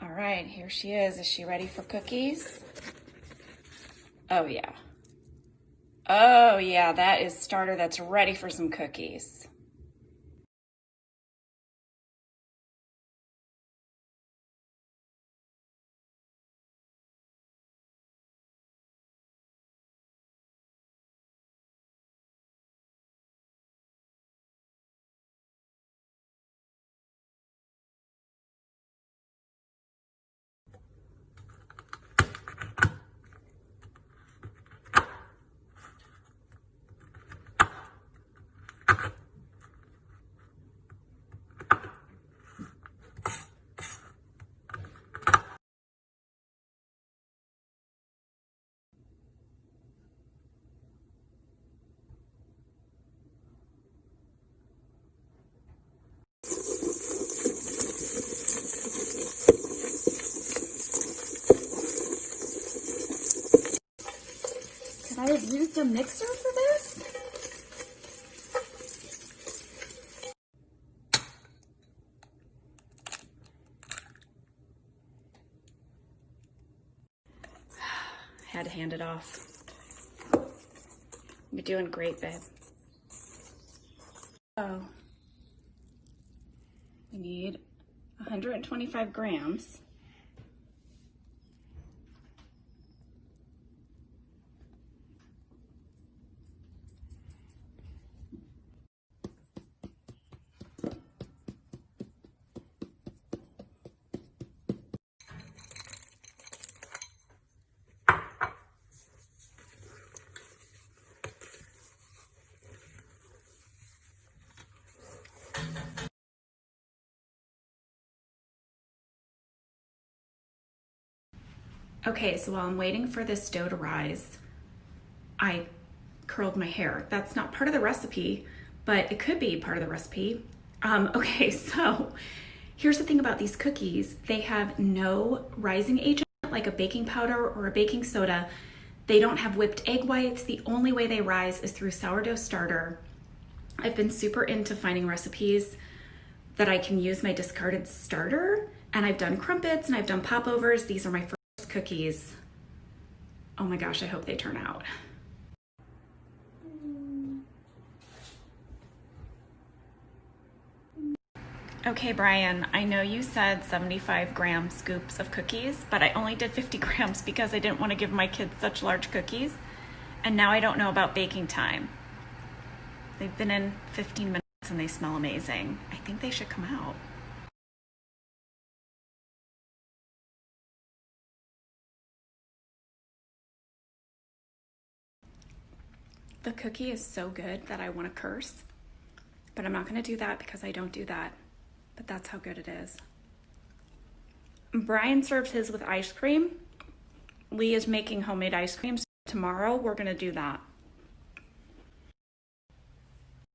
All right, here she is. Is she ready for cookies? Oh yeah. Oh yeah, that is starter that's ready for some cookies. Could I have used a mixer for this? Had to hand it off. You're doing great, babe. Oh, we need 125 grams. Okay, so while I'm waiting for this dough to rise, I curled my hair. That's not part of the recipe, but it could be part of the recipe. Okay, so here's the thing about these cookies. They have no rising agent, like a baking powder or a baking soda. They don't have whipped egg whites. The only way they rise is through sourdough starter. I've been super into finding recipes that I can use my discarded starter, and I've done crumpets and I've done popovers. These are my first cookies. Oh my gosh, I hope they turn out. Okay, Brian, I know you said 75 gram scoops of cookies, but I only did 50 grams because I didn't want to give my kids such large cookies. And now I don't know about baking time. They've been in 15 minutes and they smell amazing. I think they should come out. The cookie is so good that I want to curse, but I'm not going to do that because I don't do that. But that's how good it is. Brian serves his with ice cream. Lee is making homemade ice cream. So tomorrow we're going to do that.